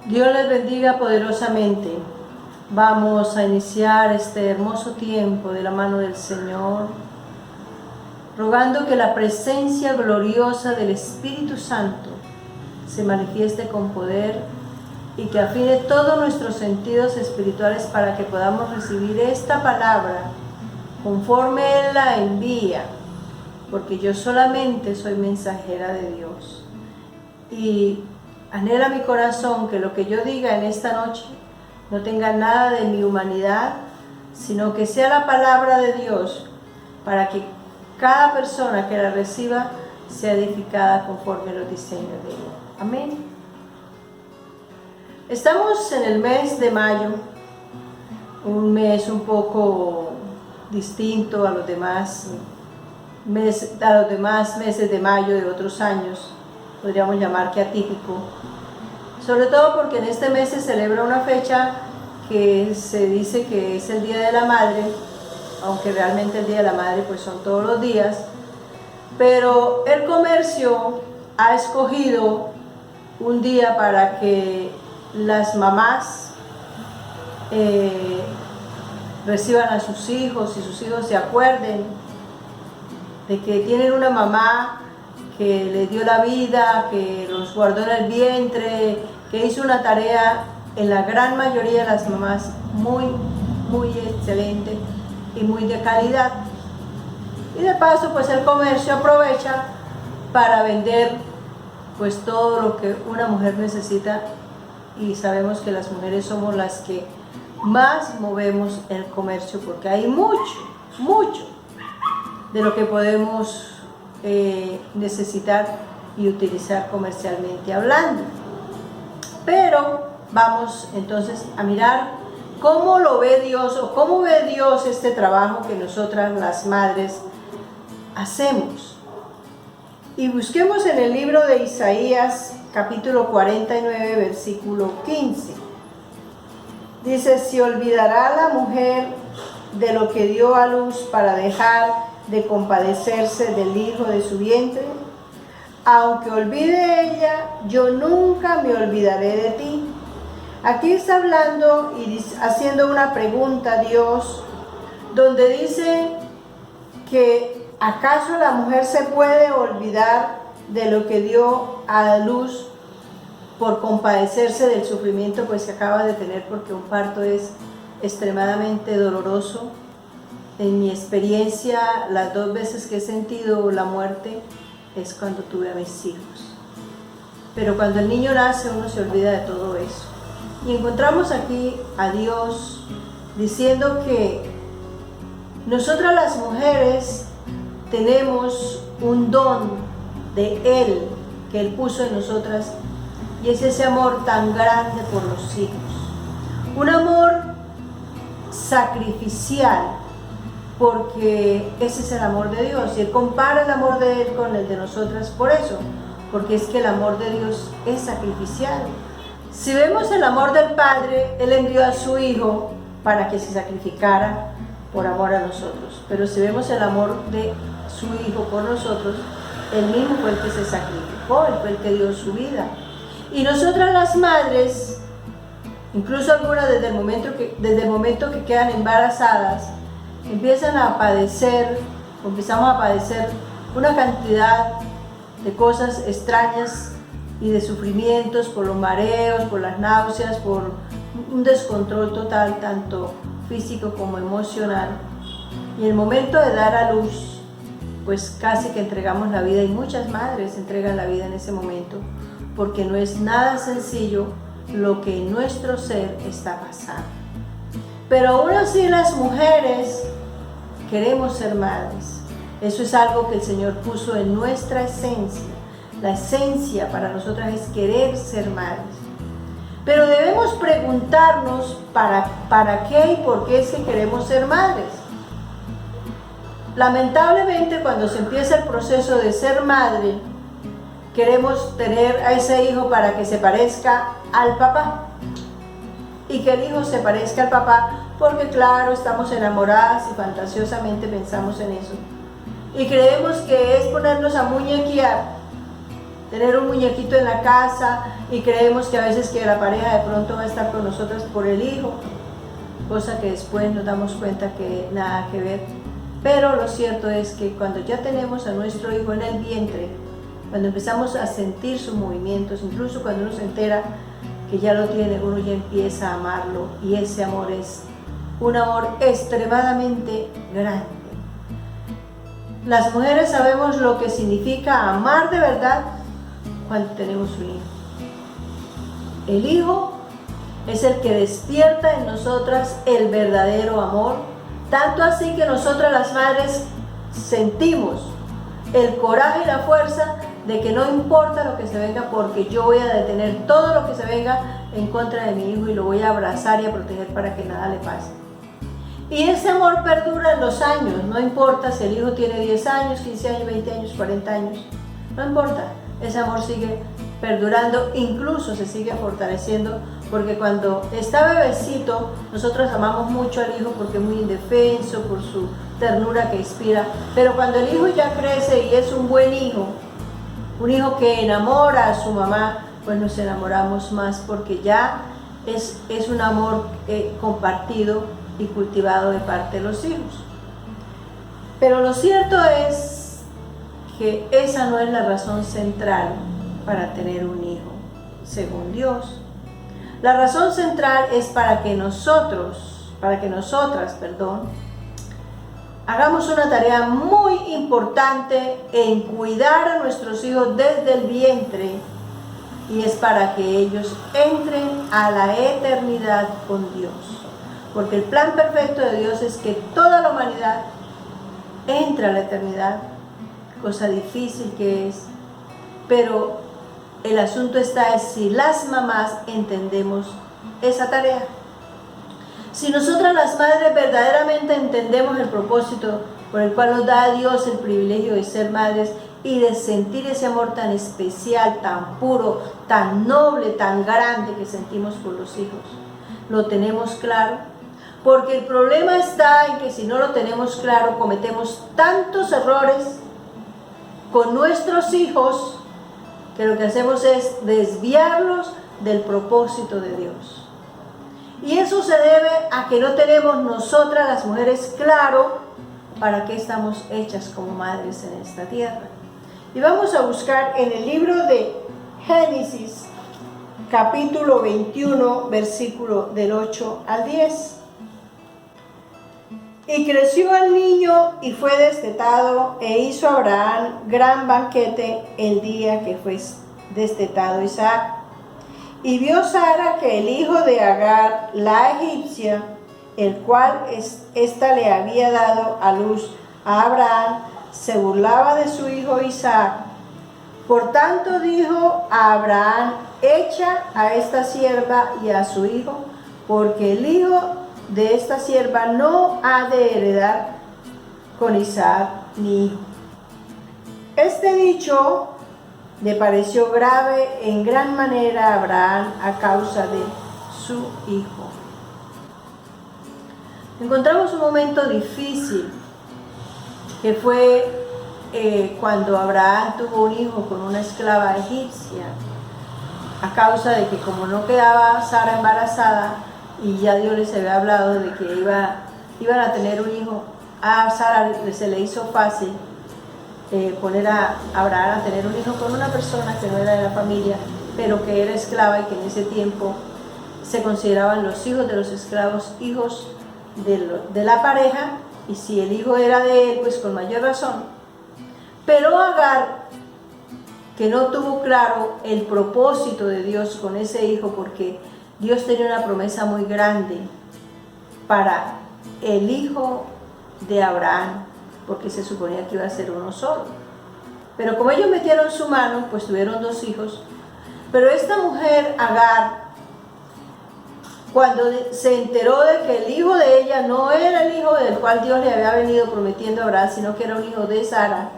Dios les bendiga poderosamente. Vamos a iniciar este hermoso tiempo de la mano del Señor, rogando que la presencia gloriosa del Espíritu Santo se manifieste con poder y que afine todos nuestros sentidos espirituales para que podamos recibir esta palabra conforme Él la envía, porque yo solamente soy mensajera de Dios. Y anhela mi corazón que lo que yo diga en esta noche no tenga nada de mi humanidad, sino que sea la palabra de Dios para que cada persona que la reciba sea edificada conforme a los diseños de Dios. Amén. Estamos en el mes de mayo, un mes un poco distinto a los demás meses de mayo de otros años, podríamos llamar que atípico, sobre todo porque en este mes se celebra una fecha que se dice que es el Día de la Madre, aunque realmente el Día de la Madre pues son todos los días, pero el comercio ha escogido un día para que las mamás reciban a sus hijos y sus hijos se acuerden de que tienen una mamá que les dio la vida, que los guardó en el vientre, que hizo una tarea en la gran mayoría de las mamás muy excelente y muy de calidad. Y de paso pues el comercio aprovecha para vender pues todo lo que una mujer necesita, y sabemos que las mujeres somos las que más movemos el comercio porque hay mucho de lo que podemos necesitar y utilizar comercialmente hablando. Pero vamos entonces a mirar cómo lo ve Dios o cómo ve Dios este trabajo que nosotras las madres hacemos. Y busquemos en el libro de Isaías capítulo 49 versículo 15. Dice: ¿se olvidará la mujer de lo que dio a luz para dejar de compadecerse del hijo de su vientre? Aunque olvide ella, yo nunca me olvidaré de ti. Aquí está hablando y haciendo una pregunta a Dios, donde dice que ¿acaso la mujer se puede olvidar de lo que dio a luz por compadecerse del sufrimiento pues que acaba de tener? Porque un parto es extremadamente doloroso. En mi experiencia, las 2 veces que he sentido la muerte es cuando tuve a mis hijos. Pero cuando el niño nace, uno se olvida de todo eso. Y encontramos aquí a Dios diciendo que nosotras las mujeres tenemos un don de Él, que Él puso en nosotras, y es ese amor tan grande por los hijos. Un amor sacrificial, porque ese es el amor de Dios, y Él compara el amor de Él con el de nosotras por eso, porque es que el amor de Dios es sacrificial. Si vemos el amor del Padre, Él envió a su Hijo para que se sacrificara por amor a nosotros, pero si vemos el amor de su Hijo por nosotros, Él mismo fue el que se sacrificó, Él fue el que dio su vida. Y nosotras las madres, incluso algunas desde el momento que quedan embarazadas, empezamos a padecer una cantidad de cosas extrañas y de sufrimientos por los mareos, por las náuseas, por un descontrol total, tanto físico como emocional. Y en el momento de dar a luz, pues casi que entregamos la vida, y muchas madres entregan la vida en ese momento, porque no es nada sencillo lo que en nuestro ser está pasando. Pero aún así las mujeres queremos ser madres. Eso es algo que el Señor puso en nuestra esencia. La esencia para nosotras es querer ser madres. Pero debemos preguntarnos para qué y por qué es que queremos ser madres. Lamentablemente, cuando se empieza el proceso de ser madre, queremos tener a ese hijo para que se parezca al papá, y que el hijo se parezca al papá, porque claro, estamos enamoradas y fantasiosamente pensamos en eso, y creemos que es ponernos a muñequear tener un muñequito en la casa y creemos que a veces que la pareja de pronto va a estar con nosotras por el hijo, cosa que después nos damos cuenta que nada que ver. Pero lo cierto es que cuando ya tenemos a nuestro hijo en el vientre, cuando empezamos a sentir sus movimientos, incluso cuando uno se entera que ya lo tiene, uno ya empieza a amarlo, y ese amor es un amor extremadamente grande. Las mujeres sabemos lo que significa amar de verdad cuando tenemos un hijo. El hijo es el que despierta en nosotras el verdadero amor, tanto así que nosotras las madres sentimos el coraje y la fuerza de que no importa lo que se venga, porque yo voy a detener todo lo que se venga en contra de mi hijo y lo voy a abrazar y a proteger para que nada le pase. Y ese amor perdura en los años, no importa si el hijo tiene 10 años, 15 años, 20 años, 40 años, no importa, ese amor sigue perdurando, incluso se sigue fortaleciendo, porque cuando está bebecito, nosotros amamos mucho al hijo porque es muy indefenso, por su ternura que inspira, pero cuando el hijo ya crece y es un buen hijo, un hijo que enamora a su mamá, pues nos enamoramos más, porque ya es un amor compartido y cultivado de parte de los hijos. Pero lo cierto es que esa no es la razón central para tener un hijo, según Dios. La razón central es para que nosotras, hagamos una tarea muy importante en cuidar a nuestros hijos desde el vientre, y es para que ellos entren a la eternidad con Dios. Porque el plan perfecto de Dios es que toda la humanidad entre a la eternidad, cosa difícil que es, pero el asunto está en si las mamás entendemos esa tarea. Si nosotras las madres verdaderamente entendemos el propósito por el cual nos da Dios el privilegio de ser madres y de sentir ese amor tan especial, tan puro, tan noble, tan grande que sentimos por los hijos, ¿lo tenemos claro? Porque el problema está en que si no lo tenemos claro, cometemos tantos errores con nuestros hijos que lo que hacemos es desviarlos del propósito de Dios. Y eso se debe a que no tenemos nosotras las mujeres claro para qué estamos hechas como madres en esta tierra. Y vamos a buscar en el libro de Génesis, capítulo 21, versículo del 8 al 10. Y creció el niño y fue destetado, e hizo Abraham gran banquete el día que fue destetado Isaac. Y vio Sara que el hijo de Agar, la egipcia, el cual ésta le había dado a luz a Abraham, se burlaba de su hijo Isaac. Por tanto dijo a Abraham: echa a esta sierva y a su hijo, porque el hijo de esta sierva no ha de heredar con Isaac ni hijo. Este dicho le pareció grave en gran manera a Abraham a causa de su hijo. Encontramos un momento difícil, que fue cuando Abraham tuvo un hijo con una esclava egipcia, a causa de que como no quedaba Sara embarazada, y ya Dios les había hablado de que iban a tener un hijo, a Sara se le hizo fácil poner a Abraham a tener un hijo con una persona que no era de la familia, pero que era esclava, y que en ese tiempo se consideraban los hijos de los esclavos hijos de la pareja, y si el hijo era de él, pues con mayor razón. Pero Agar, que no tuvo claro el propósito de Dios con ese hijo, porque Dios tenía una promesa muy grande para el hijo de Abraham, porque se suponía que iba a ser uno solo. Pero como ellos metieron su mano, pues tuvieron dos hijos. Pero esta mujer, Agar, cuando se enteró de que el hijo de ella no era el hijo del cual Dios le había venido prometiendo a Abraham, sino que era un hijo de Sara,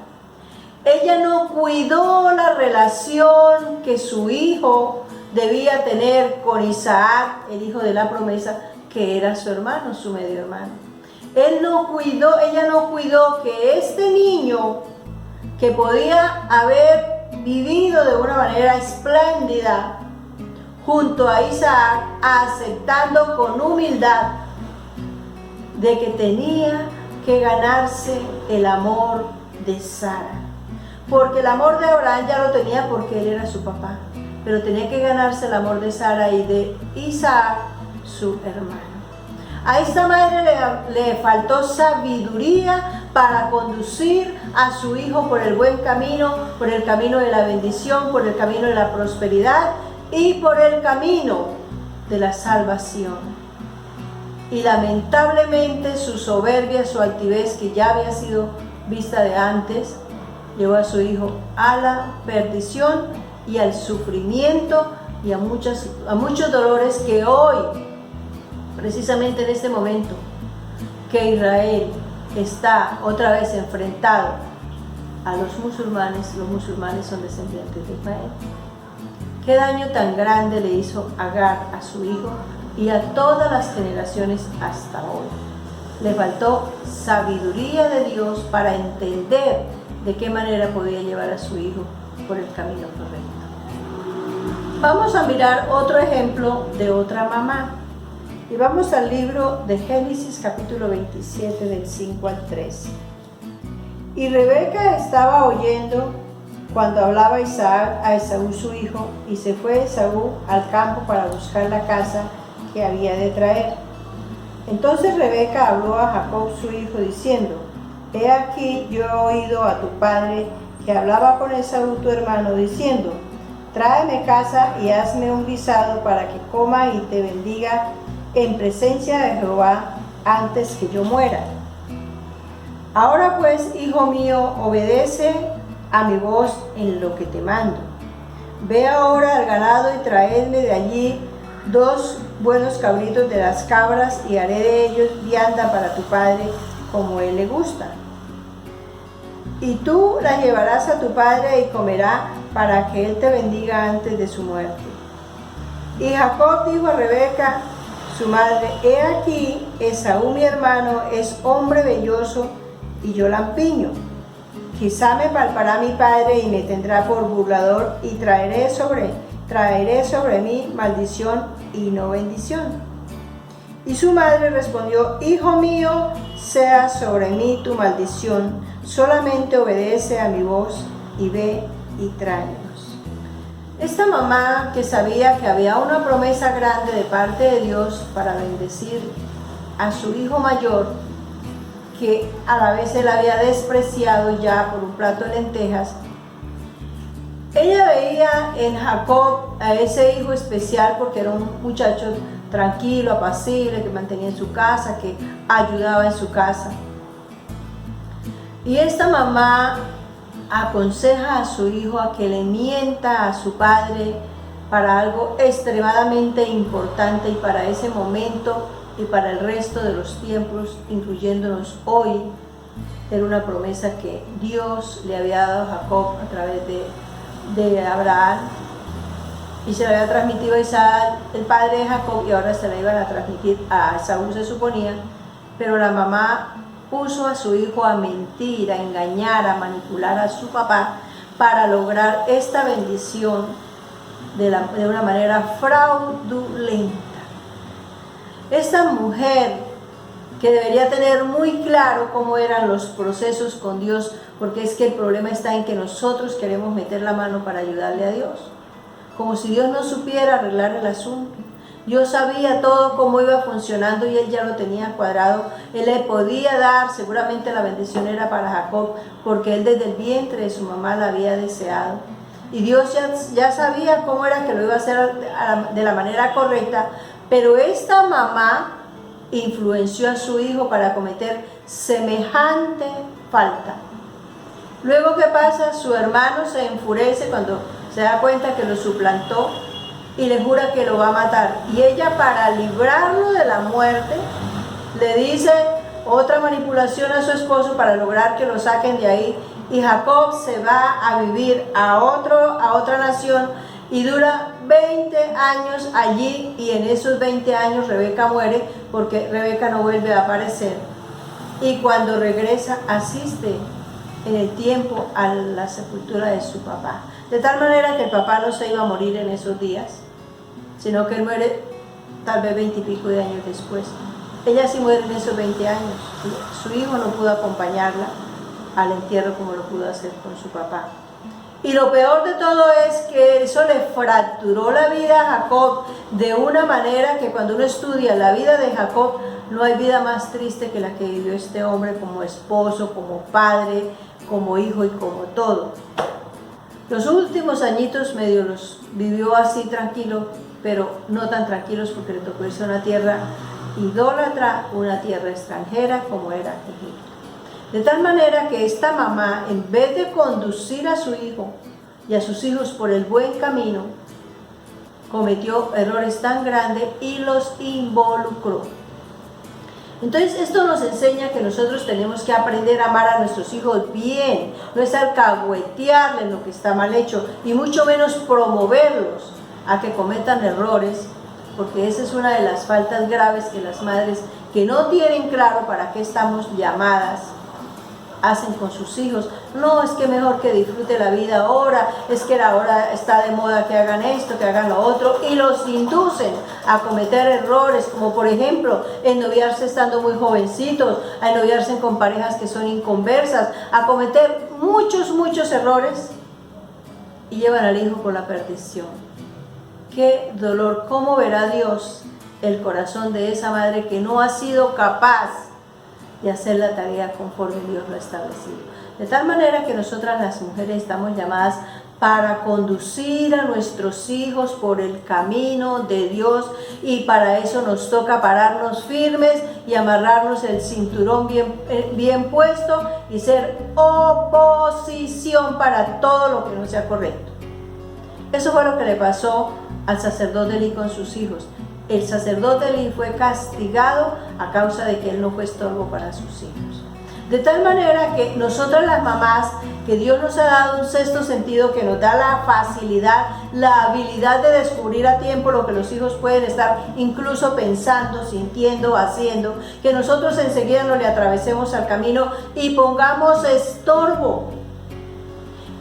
ella no cuidó la relación que su hijo debía tener con Isaac, el hijo de la promesa, que era su hermano, su medio hermano. Ella no cuidó que este niño, que podía haber vivido de una manera espléndida junto a Isaac, aceptando con humildad de que tenía que ganarse el amor de Sara. Porque el amor de Abraham ya lo tenía porque él era su papá, pero tenía que ganarse el amor de Sara y de Isaac, su hermano. A esta madre le faltó sabiduría para conducir a su hijo por el buen camino, por el camino de la bendición, por el camino de la prosperidad y por el camino de la salvación. Y lamentablemente su soberbia, su altivez, que ya había sido vista de antes, llevó a su hijo a la perdición y al sufrimiento y a muchos dolores que hoy, precisamente en este momento, que Israel está otra vez enfrentado a los musulmanes son descendientes de Israel. Qué daño tan grande le hizo Agar a su hijo y a todas las generaciones hasta hoy. Le faltó sabiduría de Dios para entender de qué manera podía llevar a su hijo por el camino correcto. Vamos a mirar otro ejemplo de otra mamá. Y vamos al libro de Génesis capítulo 27 del 5 al 13. Y Rebeca estaba oyendo cuando hablaba Isaac a Esaú su hijo, y se fue Esaú al campo para buscar la caza que había de traer. Entonces Rebeca habló a Jacob su hijo diciendo: He aquí, yo he oído a tu padre que hablaba con Esaú tu hermano diciendo: Tráeme caza y hazme un guisado para que coma y te bendiga en presencia de Jehová antes que yo muera. Ahora pues, hijo mío, obedece a mi voz en lo que te mando. Ve ahora al ganado y traedme de allí 2 buenos cabritos de las cabras y haré de ellos vianda para tu padre como él le gusta. Y tú la llevarás a tu padre y comerá para que él te bendiga antes de su muerte. Y Jacob dijo a Rebeca, su madre: He aquí, Esaú mi hermano es hombre velloso y yo lampiño. Quizá me palpará mi padre y me tendrá por burlador y traeré sobre mí maldición y no bendición. Y su madre respondió: Hijo mío, sea sobre mí tu maldición, solamente obedece a mi voz y ve y tráenos. Esta mamá, que sabía que había una promesa grande de parte de Dios para bendecir a su hijo mayor, que a la vez él había despreciado ya por un plato de lentejas, ella veía en Jacob a ese hijo especial porque era un muchacho tranquilo, apacible, que mantenía en su casa, que ayudaba en su casa. Y esta mamá aconseja a su hijo a que le mienta a su padre para algo extremadamente importante y para ese momento y para el resto de los tiempos, incluyéndonos hoy. Era una promesa que Dios le había dado a Jacob a través de Abraham, y se la había transmitido a Isaac, el padre de Jacob, y ahora se la iban a transmitir a Esaú, se suponía. Pero la mamá puso a su hijo a mentir, a engañar, a manipular a su papá para lograr esta bendición de una manera fraudulenta. Esta mujer, que debería tener muy claro cómo eran los procesos con Dios, porque es que el problema está en que nosotros queremos meter la mano para ayudarle a Dios, como si Dios no supiera arreglar el asunto. Dios sabía todo cómo iba funcionando y él ya lo tenía cuadrado. Él le podía dar, seguramente la bendición era para Jacob, porque él desde el vientre de su mamá la había deseado. Y Dios ya sabía cómo era que lo iba a hacer de la manera correcta, pero esta mamá influenció a su hijo para cometer semejante falta. Luego, ¿qué pasa? Su hermano se enfurece cuando se da cuenta que lo suplantó y le jura que lo va a matar. Y ella, para librarlo de la muerte, le dice otra manipulación a su esposo para lograr que lo saquen de ahí. Y Jacob se va a vivir a otra nación y dura 20 años allí, y en esos 20 años Rebeca muere porque Rebeca no vuelve a aparecer. Y cuando regresa asiste en el tiempo a la sepultura de su papá. de tal manera que el papá no se iba a morir en esos días, sino que él muere tal vez 20 y pico de años después. Ella sí muere en esos 20 años. Su hijo no pudo acompañarla al entierro como lo pudo hacer con su papá. Y lo peor de todo es que eso le fracturó la vida a Jacob de una manera que cuando uno estudia la vida de Jacob, no hay vida más triste que la que vivió este hombre como esposo, como padre, como hijo y como todo. Los últimos añitos medio los vivió así tranquilo, pero no tan tranquilos porque le tocó irse a una tierra idólatra, una tierra extranjera como era Egipto. De tal manera que esta mamá, en vez de conducir a su hijo y a sus hijos por el buen camino, cometió errores tan grandes y los involucró. Entonces esto nos enseña que nosotros tenemos que aprender a amar a nuestros hijos bien, no es alcahuetearles lo que está mal hecho y mucho menos promoverlos a que cometan errores, porque esa es una de las faltas graves que las madres que no tienen claro para qué estamos llamadas hacen con sus hijos. No, es que mejor que disfrute la vida ahora, es que ahora está de moda que hagan esto, que hagan lo otro, y los inducen a cometer errores, como por ejemplo, ennoviarse estando muy jovencitos, a ennoviarse con parejas que son inconversas, a cometer muchos errores y llevan al hijo por la perdición. Qué dolor, cómo verá Dios el corazón de esa madre que no ha sido capaz de hacer la tarea conforme Dios lo ha establecido. De tal manera que nosotras las mujeres estamos llamadas para conducir a nuestros hijos por el camino de Dios, y para eso nos toca pararnos firmes y amarrarnos el cinturón bien puesto y ser oposición para todo lo que no sea correcto. Eso fue lo que le pasó al sacerdote Elí con sus hijos. El sacerdote Elí fue castigado a causa de que él no fue estorbo para sus hijos. De tal manera que nosotras las mamás, que Dios nos ha dado un sexto sentido que nos da la facilidad, la habilidad de descubrir a tiempo lo que los hijos pueden estar incluso pensando, sintiendo, haciendo, que nosotros enseguida no le atravesemos al camino y pongamos estorbo.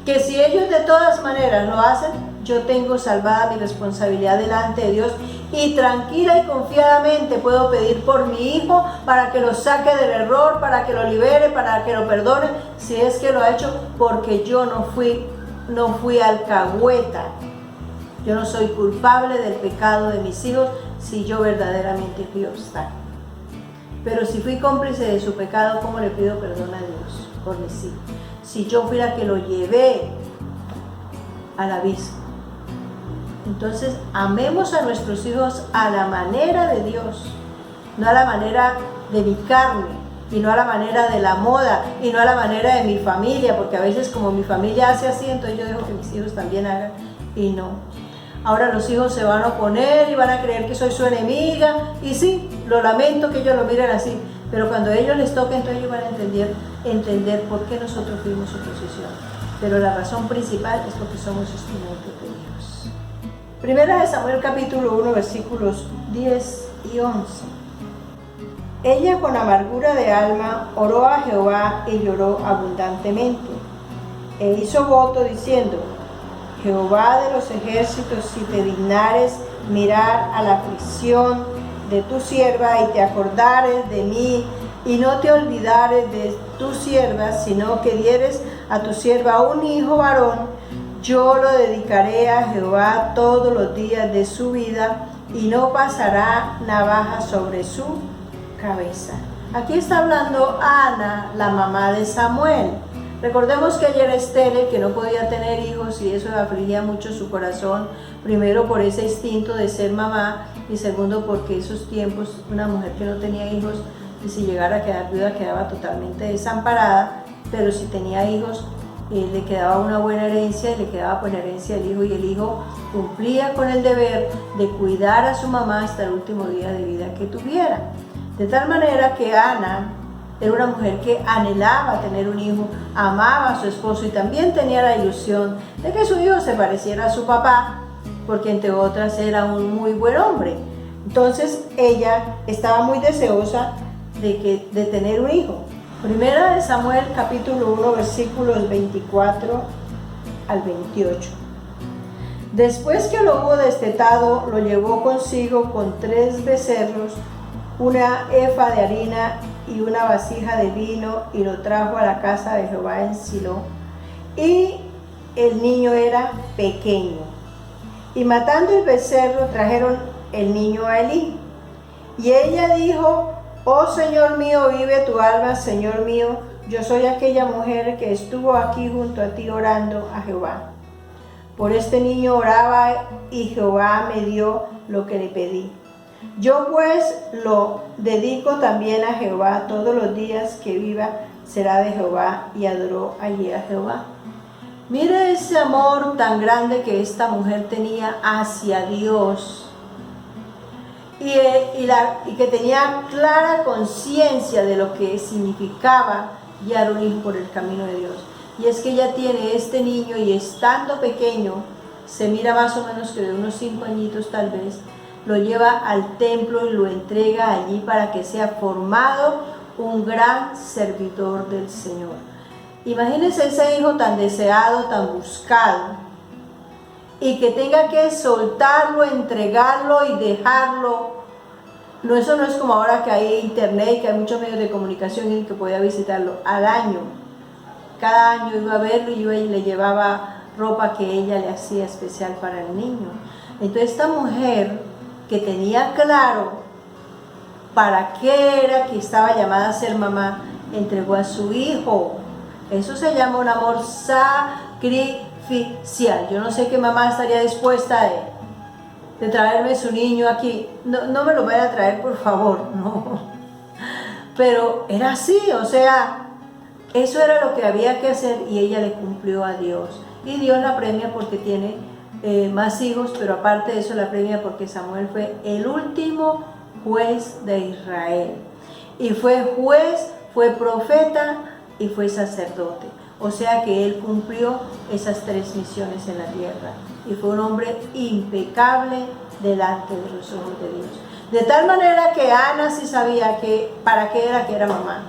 Que si ellos de todas maneras lo hacen, yo tengo salvada mi responsabilidad delante de Dios y tranquila y confiadamente puedo pedir por mi hijo para que lo saque del error, para que lo libere, para que lo perdone, si es que lo ha hecho, porque yo no fui alcahueta. Yo no soy culpable del pecado de mis hijos si yo verdaderamente fui obstáculo. Pero si fui cómplice de su pecado, ¿cómo le pido perdón a Dios por mis hijos? Si yo fui la que lo llevé al abismo. Entonces, amemos a nuestros hijos a la manera de Dios, no a la manera de mi carne, y no a la manera de la moda, y no a la manera de mi familia, porque a veces como mi familia hace así, entonces yo dejo que mis hijos también hagan, y no. Ahora los hijos se van a oponer y van a creer que soy su enemiga, y sí, lo lamento que ellos lo miren así, pero cuando a ellos les toque, entonces ellos van a entender por qué nosotros fuimos oposición. Pero la razón principal es porque somos instrumentos de Dios. Primera de Samuel capítulo 1 versículos 10 y 11. Ella con amargura de alma oró a Jehová y lloró abundantemente, e hizo voto diciendo: Jehová de los ejércitos, si te dignares mirar a la aflicción de tu sierva y te acordares de mí, y no te olvidares de tu sierva, sino que dieres a tu sierva un hijo varón, yo lo dedicaré a Jehová todos los días de su vida, y no pasará navaja sobre su cabeza. Aquí está hablando Ana, la mamá de Samuel. Recordemos que ella era estéril, que no podía tener hijos, y eso afligía mucho su corazón, primero por ese instinto de ser mamá, y segundo porque esos tiempos una mujer que no tenía hijos, y si llegara a quedar viuda quedaba totalmente desamparada, pero si tenía hijos le quedaba una buena herencia, y le quedaba por herencia el hijo, y el hijo cumplía con el deber de cuidar a su mamá hasta el último día de vida que tuviera. De tal manera que Ana era una mujer que anhelaba tener un hijo, amaba a su esposo y también tenía la ilusión de que su hijo se pareciera a su papá, porque entre otras era un muy buen hombre. Entonces ella estaba muy deseosa de tener un hijo. Primera de Samuel capítulo 1 versículos 24 al 28. Después que lo hubo destetado, lo llevó consigo con 3 becerros, una efa de harina y una vasija de vino, y lo trajo a la casa de Jehová en Silo. Y el niño era pequeño. Y matando el becerro, trajeron el niño a Elí. Y ella dijo: oh Señor mío, vive tu alma, Señor mío, yo soy aquella mujer que estuvo aquí junto a ti orando a Jehová. Por este niño oraba, y Jehová me dio lo que le pedí. Yo pues lo dedico también a Jehová, todos los días que viva será de Jehová. Y adoró allí a Jehová. Mire ese amor tan grande que esta mujer tenía hacia Dios, y que tenía clara conciencia de lo que significaba guiar un hijo por el camino de Dios. Y es que ella tiene este niño, y estando pequeño, se mira más o menos que de unos 5 añitos tal vez, lo lleva al templo y lo entrega allí para que sea formado un gran servidor del Señor. Imagínense ese hijo tan deseado, tan buscado, y que tenga que soltarlo, entregarlo y dejarlo. No, eso no es como ahora que hay internet, que hay muchos medios de comunicación y que podía visitarlo al año. Cada año iba a verlo y le llevaba ropa que ella le hacía especial para el niño. Entonces esta mujer, que tenía claro para qué era que estaba llamada a ser mamá, entregó a su hijo. Eso se llama un amor sacrificial. Yo no sé qué mamá estaría dispuesta de traerme su niño aquí. No me lo vaya a traer, por favor, no. Pero era así, o sea, eso era lo que había que hacer, y ella le cumplió a Dios. Y Dios la premia porque tiene más hijos, pero aparte de eso la premia porque Samuel fue el último juez de Israel. Y fue juez, fue profeta y fue sacerdote. O sea que él cumplió esas 3 misiones en la tierra. Y fue un hombre impecable delante de los ojos de Dios. De tal manera que Ana sí sabía que para qué era que era mamá.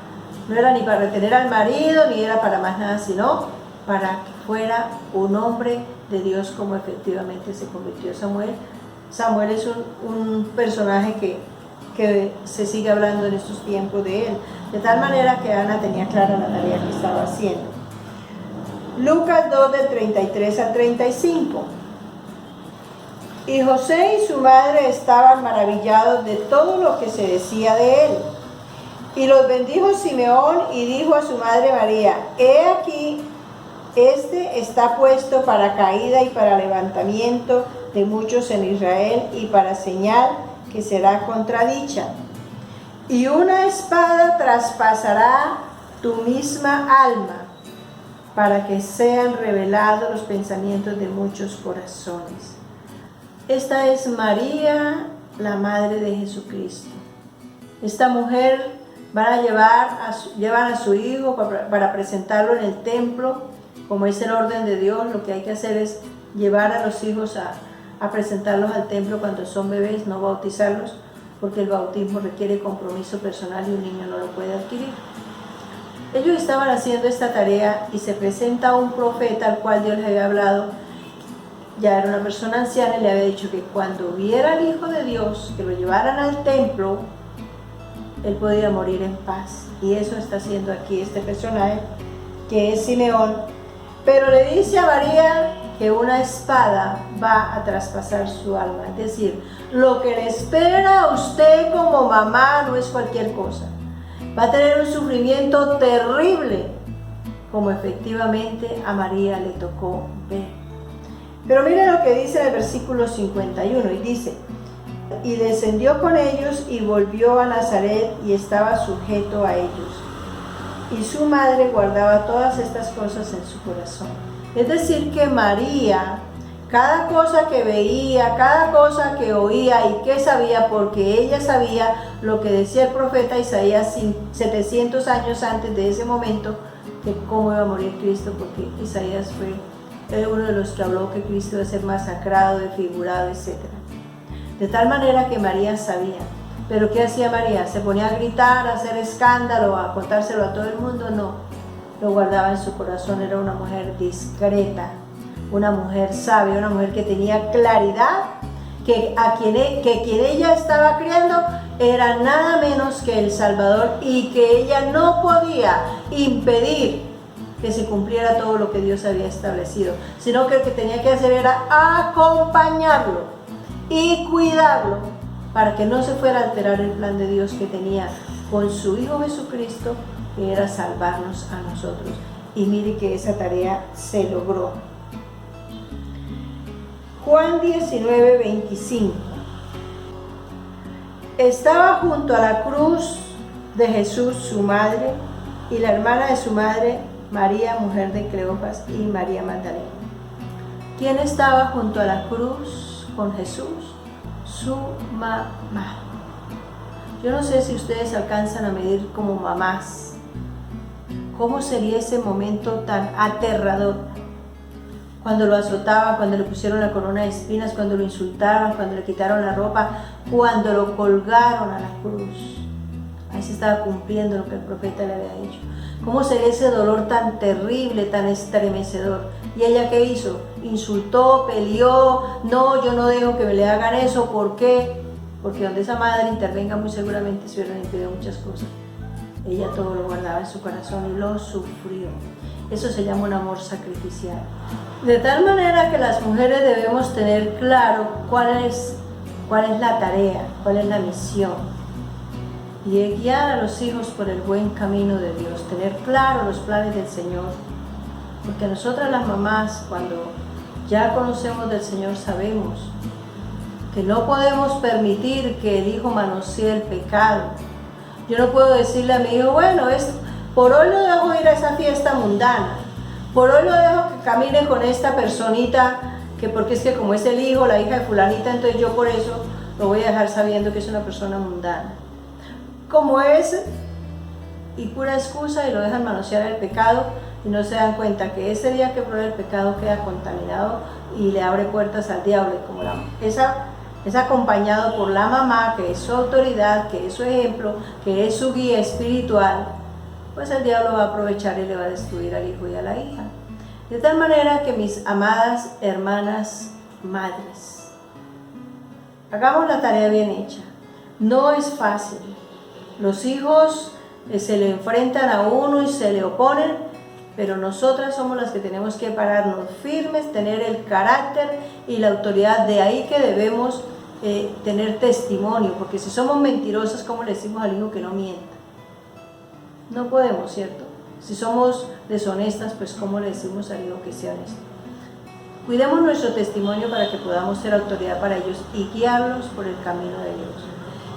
No era ni para retener al marido, ni era para más nada, sino para que fuera un hombre de Dios, como efectivamente se convirtió Samuel. Samuel es un personaje que se sigue hablando en estos tiempos de él. De tal manera que Ana tenía clara la tarea que estaba haciendo. Lucas 2, del 33 al 35. Y José y su madre estaban maravillados de todo lo que se decía de él. Y los bendijo Simeón y dijo a su madre María: he aquí, este está puesto para caída y para levantamiento de muchos en Israel, y para señal que será contradicha. Y una espada traspasará tu misma alma, para que sean revelados los pensamientos de muchos corazones. Esta es María, la madre de Jesucristo. Esta mujer llevan a su hijo para presentarlo en el templo, como es el orden de Dios. Lo que hay que hacer es llevar a los hijos a presentarlos al templo cuando son bebés, no bautizarlos, porque el bautismo requiere compromiso personal y un niño no lo puede adquirir. Ellos estaban haciendo esta tarea y se presenta un profeta al cual Dios le había hablado. Ya era una persona anciana y le había dicho que cuando viera al Hijo de Dios, que lo llevaran al templo, él podía morir en paz. Y eso está haciendo aquí este personaje, que es Simeón. Pero le dice a María que una espada va a traspasar su alma. Es decir, lo que le espera a usted como mamá no es cualquier cosa. Va a tener un sufrimiento terrible, como efectivamente a María le tocó ver. Pero mire lo que dice en el versículo 51, y dice: y descendió con ellos y volvió a Nazaret, y estaba sujeto a ellos. Y su madre guardaba todas estas cosas en su corazón. Es decir, que María, cada cosa que veía, cada cosa que oía y que sabía, porque ella sabía lo que decía el profeta Isaías 700 años antes de ese momento, que cómo iba a morir Cristo, porque Isaías fue uno de los que habló que Cristo iba a ser masacrado, desfigurado, etc. De tal manera que María sabía. ¿Pero qué hacía María? ¿Se ponía a gritar, a hacer escándalo, a contárselo a todo el mundo? No, lo guardaba en su corazón. Era una mujer discreta. una mujer sabia, una mujer que tenía claridad, que quien ella estaba criando era nada menos que el Salvador y que ella no podía impedir que se cumpliera todo lo que Dios había establecido, sino que lo que tenía que hacer era acompañarlo y cuidarlo para que no se fuera a alterar el plan de Dios que tenía con su Hijo Jesucristo, que era salvarnos a nosotros. Y mire que esa tarea se logró. Juan 19:25. Estaba junto a la cruz de Jesús su madre y la hermana de su madre, María, mujer de Cleofas, y María Magdalena. ¿Quién estaba junto a la cruz con Jesús? Su mamá. Yo no sé si ustedes alcanzan a medir como mamás cómo sería ese momento tan aterrador, cuando lo azotaban, cuando le pusieron la corona de espinas, cuando lo insultaban, cuando le quitaron la ropa, cuando lo colgaron a la cruz. Ahí se estaba cumpliendo lo que el profeta le había dicho. ¿Cómo sería ese dolor tan terrible, tan estremecedor? ¿Y ella qué hizo? Insultó, peleó. No, yo no dejo que me le hagan eso. ¿Por qué? Porque donde esa madre intervenga, muy seguramente se hubieran impedido muchas cosas. Ella todo lo guardaba en su corazón y lo sufrió. Eso se llama un amor sacrificial. De tal manera que las mujeres debemos tener claro cuál es la tarea, cuál es la misión. Y es guiar a los hijos por el buen camino de Dios, tener claro los planes del Señor. Porque nosotras las mamás, cuando ya conocemos del Señor, sabemos que no podemos permitir que el hijo manosee el pecado. Yo no puedo decirle a mi hijo, bueno, por hoy lo dejo ir a esa fiesta mundana, por hoy lo dejo que camine con esta personita, que porque es que como es el hijo, la hija de fulanita, entonces yo por eso lo voy a dejar sabiendo que es una persona mundana. Como es, y pura excusa, y lo dejan manosear el pecado, y no se dan cuenta que ese día que prueba el pecado queda contaminado y le abre puertas al diablo. Y como es acompañado por la mamá, que es su autoridad, que es su ejemplo, que es su guía espiritual, pues el diablo va a aprovechar y le va a destruir al hijo y a la hija. De tal manera que, mis amadas hermanas madres, hagamos la tarea bien hecha. No es fácil. Los hijos se le enfrentan a uno y se le oponen, pero nosotras somos las que tenemos que pararnos firmes, tener el carácter y la autoridad. De ahí que debemos tener testimonio, porque si somos mentirosas, ¿cómo le decimos al hijo que no mienta? No podemos, ¿cierto? Si somos deshonestas, pues ¿cómo le decimos al hijo que sea honesto? Cuidemos nuestro testimonio para que podamos ser autoridad para ellos y guiarlos por el camino de Dios.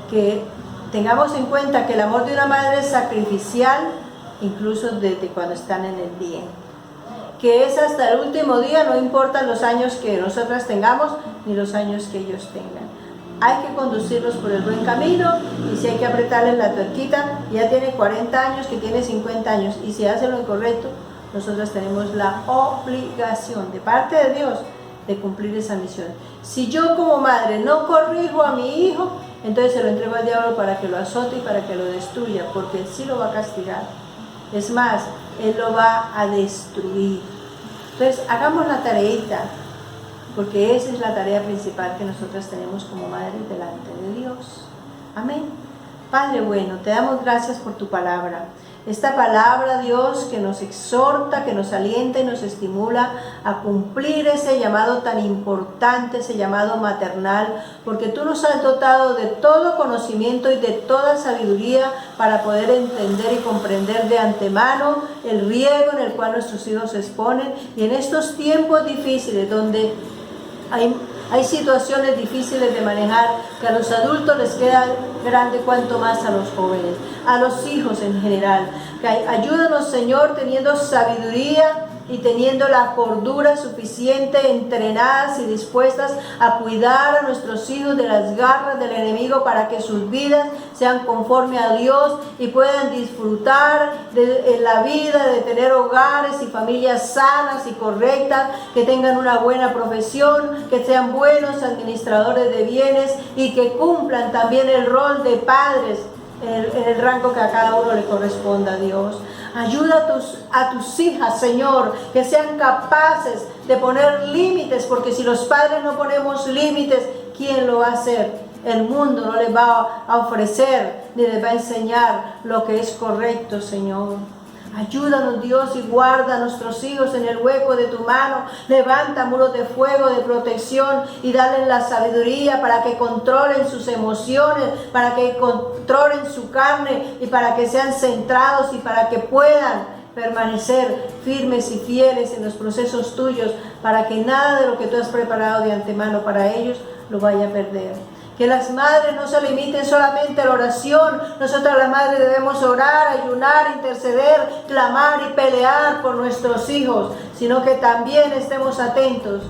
Que tengamos en cuenta que el amor de una madre es sacrificial, incluso desde cuando están en el vientre. Que es hasta el último día, no importan los años que nosotras tengamos, ni los años que ellos tengan. Hay que conducirlos por el buen camino, y si hay que apretarles la tuerquita, ya tiene 40 años, que tiene 50 años, y si hace lo incorrecto, nosotras tenemos la obligación de parte de Dios de cumplir esa misión. Si yo como madre no corrijo a mi hijo, entonces se lo entrego al diablo para que lo azote y para que lo destruya, porque él sí lo va a castigar. Es más, él lo va a destruir. Entonces, hagamos la tareita, porque esa es la tarea principal que nosotras tenemos como madres delante de Dios. Amén. Padre bueno, te damos gracias por tu palabra. Esta palabra, Dios, que nos exhorta, que nos alienta y nos estimula a cumplir ese llamado tan importante, ese llamado maternal, porque tú nos has dotado de todo conocimiento y de toda sabiduría para poder entender y comprender de antemano el riesgo en el cual nuestros hijos se exponen, y en estos tiempos difíciles donde hay situaciones difíciles de manejar, que a los adultos les queda grande, cuanto más a los jóvenes, a los hijos en general. Ayúdanos, Señor, teniendo sabiduría y teniendo la cordura suficiente, entrenadas y dispuestas a cuidar a nuestros hijos de las garras del enemigo, para que sus vidas sean conforme a Dios y puedan disfrutar de la vida, de tener hogares y familias sanas y correctas, que tengan una buena profesión, que sean buenos administradores de bienes y que cumplan también el rol de padres en el rango que a cada uno le corresponda, a Dios. Ayuda a tus hijas, Señor, que sean capaces de poner límites, porque si los padres no ponemos límites, ¿quién lo va a hacer? El mundo no les va a ofrecer ni les va a enseñar lo que es correcto, Señor. Ayúdanos, Dios, y guarda a nuestros hijos en el hueco de tu mano. Levanta muros de fuego, de protección, y dale la sabiduría para que controlen sus emociones, para que controlen su carne y para que sean centrados y para que puedan permanecer firmes y fieles en los procesos tuyos, para que nada de lo que tú has preparado de antemano para ellos lo vaya a perder. Que las madres no se limiten solamente a la oración. Nosotras las madres debemos orar, ayunar, interceder, clamar y pelear por nuestros hijos, sino que también estemos atentos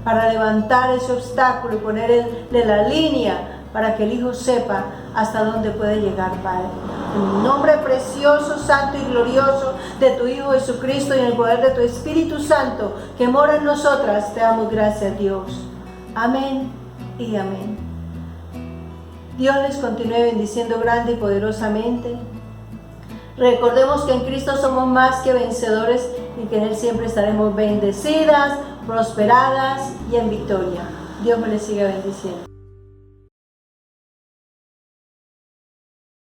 para levantar ese obstáculo y ponerle la línea para que el hijo sepa hasta dónde puede llegar, Padre. En el nombre precioso, santo y glorioso de tu Hijo Jesucristo y en el poder de tu Espíritu Santo que mora en nosotras, te damos gracias, Dios. Amén y amén. Dios les continúe bendiciendo grande y poderosamente. Recordemos que en Cristo somos más que vencedores y que en Él siempre estaremos bendecidas, prosperadas y en victoria. Dios me les siga bendiciendo.